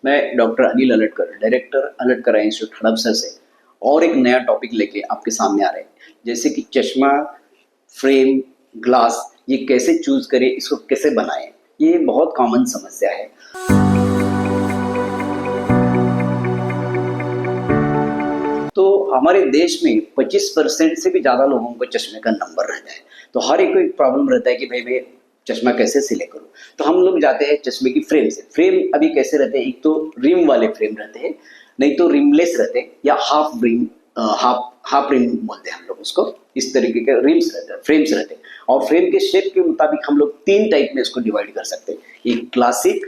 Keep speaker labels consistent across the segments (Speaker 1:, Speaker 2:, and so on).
Speaker 1: मैं doctor Anil अलटकर, director अलटकर आई institute Hadapsar से और एक नया टॉपिक लेके आपके सामने आ रहे हैं। जैसे कि चश्मा, फ्रेम, ग्लास ये कैसे चूज करें, इसको कैसे बनाएं, ये बहुत कॉमन समस्या है। तो हमारे देश में 25% से भी ज़्यादा लोगों को चश्मे का नंबर रहता है। तो हर एक को एक प्रॉब्लम रहता है कि भाई मैं चश्मा कैसे सिलेक्ट करूँ। तो हम लोग जाते हैं चश्मे की फ्रेम से। फ्रेम अभी कैसे रहते हैं, एक तो रिम वाले फ्रेम रहते हैं, नहीं तो रिमलेस रहते हैं, या हाफ रिम, हाफ रिम बोलते हैं हम लोग उसको। इस तरीके के रिम्स रहते हैं, फ्रेम्स रहते हैं। और फ्रेम के शेप के मुताबिक हम लोग 3 टाइप में इसको डिवाइड कर सकते हैं। एक क्लासिक,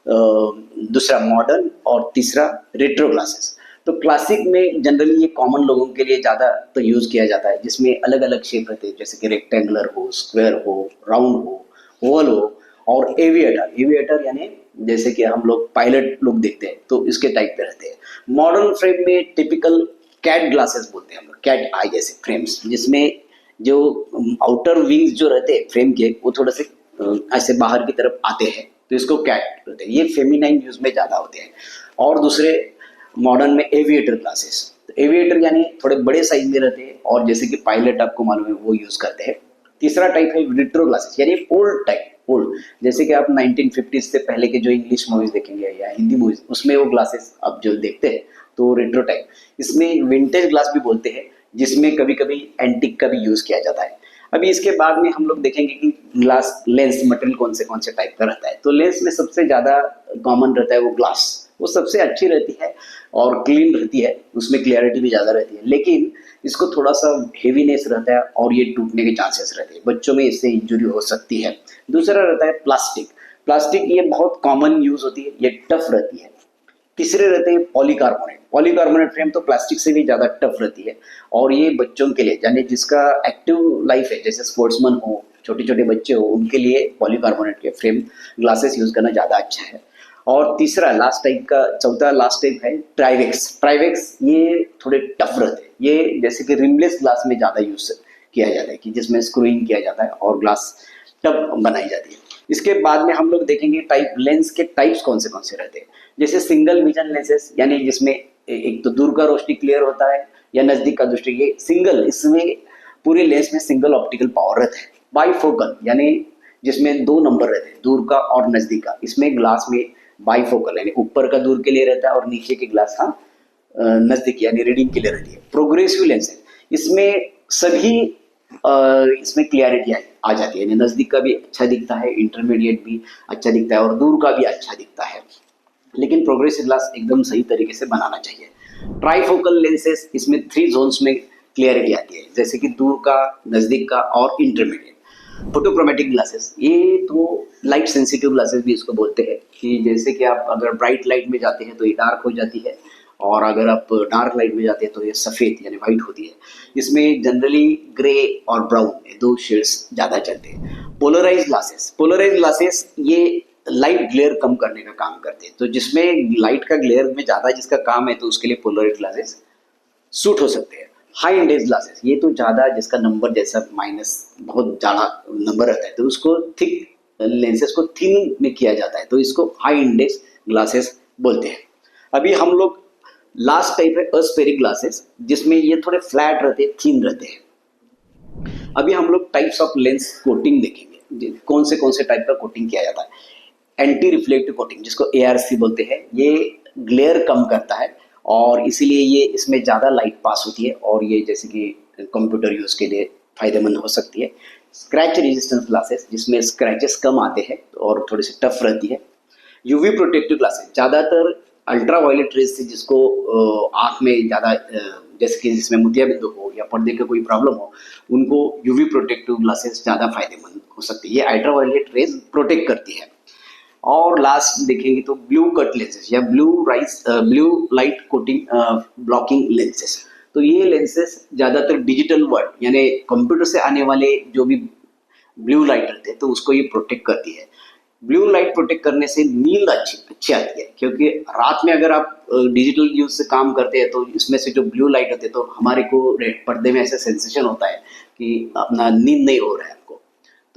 Speaker 1: दूसरा मॉडर्न और तीसरा रेट्रो ग्लासेस। तो क्लासिक में जनरली ये कॉमन लोगों के लिए ज़्यादा तो यूज़ किया जाता है, जिसमें अलग अलग शेप रहते हैं, जैसे कि रेक्टेंगुलर हो, स्क्वायर हो, राउंड हो, ओवल हो। और एविएटर, एविएटर यानी जैसे कि हम लोग पायलट लोग देखते हैं तो इसके टाइप पे रहते हैं। मॉडर्न फ्रेम में टिपिकल कैट ग्लासेस बोलते हैं हम लोग, कैट आई जैसे फ्रेम्स, जिसमें जो आउटर विंग्स जो रहते हैं फ्रेम के, वो थोड़े से ऐसे बाहर की तरफ आते हैं, तो इसको कैट बोलते हैं। ये फेमिनाइन यूज में ज़्यादा होते हैं। और दूसरे मॉडर्न में एविएटर ग्लासेस, एविएटर यानी थोड़े बड़े साइज में रहते हैं, और जैसे कि पायलट आपको मालूम है वो यूज करते हैं। तीसरा टाइप है रेट्रो ग्लासेस, यानी ओल्ड टाइप, ओल्ड, जैसे कि आप 1950 से पहले के जो इंग्लिश मूवीज देखेंगे या हिंदी मूवीज, उसमें वो ग्लासेस आप जो देखते हैं, तो रेट्रो टाइप। इसमें विंटेज ग्लास भी बोलते हैं, जिसमें कभी कभी एंटिक का भी यूज किया जाता है। अभी इसके बाद में हम लोग देखेंगे कि ग्लास लेंस मटेरियल कौन से टाइप का रहता है। तो लेंस में सबसे ज्यादा कॉमन रहता है वो ग्लास, वो सबसे अच्छी रहती है और क्लीन रहती है, उसमें क्लियरिटी भी ज़्यादा रहती है। लेकिन इसको थोड़ा सा हेवीनेस रहता है और ये टूटने के चांसेस रहते हैं, बच्चों में इससे इंजरी हो सकती है। दूसरा रहता है प्लास्टिक। प्लास्टिक ये बहुत कॉमन यूज होती है, ये टफ रहती है। तीसरे रहते हैं पॉलीकार्बोनेट। पॉलीकार्बोनेट फ्रेम तो प्लास्टिक से भी ज़्यादा टफ रहती है, और ये बच्चों के लिए, यानी जिसका एक्टिव लाइफ है, जैसे स्पोर्ट्समैन हो, छोटे छोटे बच्चे हो, उनके लिए पॉलीकार्बोनेट के फ्रेम ग्लासेस यूज करना ज़्यादा अच्छा है। और तीसरा लास्ट टाइप का, चौथा लास्ट टाइप है ट्राइवेक्स। ट्राइवेक्स ये थोड़े टफ रहते हैं, ये जैसे कि रिमलेस ग्लास में ज़्यादा यूज किया जाता है, कि जिसमें स्क्रूइंग किया जाता है और ग्लास टफ बनाई जाती है। इसके बाद में हम लोग देखेंगे टाइप, लेंस के टाइप्स कौन से रहते हैं। जैसे सिंगल विजन लेंसेस, यानी जिसमें एक तो दूर का रोशनी क्लियर होता है या नजदीक का दृष्टि, ये सिंगल, इसमें पूरे लेंस में सिंगल ऑप्टिकल पावर रहता है। बाईफोकल यानी जिसमें 2 नंबर रहते हैं, दूर का और नजदीक का। इसमें ग्लास में बाईफोकल यानी ऊपर का दूर के लिए रहता है और नीचे की ग्लास का नजदीक यानी रीडिंग के लिए रहती है। प्रोग्रेसिव लेंसेज, इसमें सभी इसमें क्लियरिटी आ जाती है, यानी नजदीक का भी अच्छा दिखता है, इंटरमीडिएट भी अच्छा दिखता है और दूर का भी अच्छा दिखता है। लेकिन प्रोग्रेसिव ग्लास एकदम सही तरीके से बनाना चाहिए। ट्राइफोकल लेंसेज, इसमें 3 जोन्स में क्लियरिटी आती है, जैसे कि दूर का, नजदीक का और इंटरमीडिएट। फोटोक्रोमेटिक ग्लासेस, ये तो लाइट सेंसिटिव ग्लासेस भी इसको बोलते हैं, कि जैसे कि आप अगर ब्राइट लाइट में जाते हैं तो ये डार्क हो जाती है, और अगर आप डार्क लाइट में जाते हैं तो ये सफ़ेद यानी वाइट होती है। इसमें जनरली ग्रे और ब्राउन ये 2 शेड्स ज़्यादा चलते हैं। पोलराइज ग्लासेस, पोलराइज ग्लासेस ये लाइट ग्लेयर कम करने का काम करते हैं, तो जिसमें लाइट का ग्लेयर में ज़्यादा जिसका काम है, तो उसके लिए पोलराइज ग्लासेस सूट हो सकते हैं। हाई इंडेक्स ग्लासेस, ये तो ज़्यादा जिसका नंबर जैसा माइनस बहुत ज़्यादा नंबर रहता है, तो उसको थिक लेंसेज को थिन में किया जाता है, तो इसको हाई इंडेक्स ग्लासेस बोलते हैं। अभी हम लोग लास्ट टाइप है अस्पेरिक ग्लासेस, जिसमें ये थोड़े फ्लैट रहते हैं, थिन रहते हैं। अभी हम लोग टाइप्स ऑफ लेंस कोटिंग देखेंगे, कौन से टाइप का कोटिंग किया जाता है। एंटी रिफ्लेक्टिव कोटिंग, जिसको ARC बोलते हैं, ये ग्लेयर कम करता है और इसीलिए ये इसमें ज़्यादा लाइट पास होती है, और ये जैसे कि कंप्यूटर यूज़ के लिए फ़ायदेमंद हो सकती है। स्क्रैच रेजिस्टेंस ग्लासेस, जिसमें स्क्रैचेस कम आते हैं और थोड़ी सी टफ रहती है। यूवी प्रोटेक्टिव ग्लासेस, ज़्यादातर अल्ट्रा वायलेट रेज से जिसको आँख में ज़्यादा, जैसे कि जिसमें मोतियाबिंदु हो या पर्दे का कोई प्रॉब्लम हो, उनको यूवी प्रोटेक्टिव ग्लासेस ज़्यादा फायदेमंद हो सकती है। ये अल्ट्रा वायलेट रेज प्रोटेक्ट करती है। और लास्ट देखेंगे तो ब्लू कट लेंसेज या blue light coating blocking lenses. तो ये लेंसेज ज़्यादातर डिजिटल वर्ल्ड यानी कंप्यूटर से आने वाले जो भी ब्लू लाइट रहते हैं, तो उसको ये प्रोटेक्ट करती है। ब्लू लाइट प्रोटेक्ट करने से नींद अच्छी आती है, क्योंकि रात में अगर आप डिजिटल यूज से काम करते हैं, तो इसमें से जो ब्लू लाइट होते हैं, तो हमारे को पर्दे में ऐसा सेंसेशन होता है कि अपना नींद नहीं हो रहा है हमको।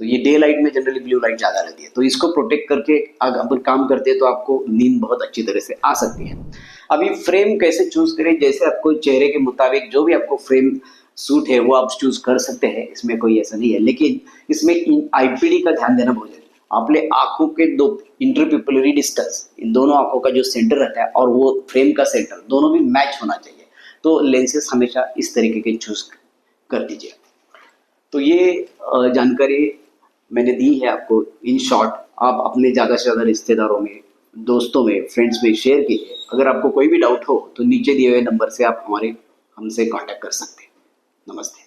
Speaker 1: तो ये डे लाइट में जनरली ब्लू लाइट ज़्यादा रहती है, तो इसको प्रोटेक्ट करके अगर अपन काम करते हैं तो आपको नींद बहुत अच्छी तरह से आ सकती है। अभी फ्रेम कैसे चूज करें, जैसे आपको चेहरे के मुताबिक जो भी आपको फ्रेम सूट है वो आप चूज कर सकते हैं, इसमें कोई ऐसा नहीं है। लेकिन इसमें आईपीडी का ध्यान देना बहुत जरूरी है। आपने आंखों के दो इंटरपिपुलरी डिस्टेंस, इन दोनों आंखों का जो सेंटर रहता है और वो फ्रेम का सेंटर दोनों भी मैच होना चाहिए। तो लेंसेज हमेशा इस तरीके के चूज कर दीजिए। तो ये जानकारी मैंने दी है आपको इन शॉर्ट। आप अपने ज़्यादा से ज़्यादा रिश्तेदारों में, दोस्तों में, फ्रेंड्स में शेयर कीजिए। अगर आपको कोई भी डाउट हो तो नीचे दिए हुए नंबर से आप हमसे कांटेक्ट कर सकते हैं। नमस्ते।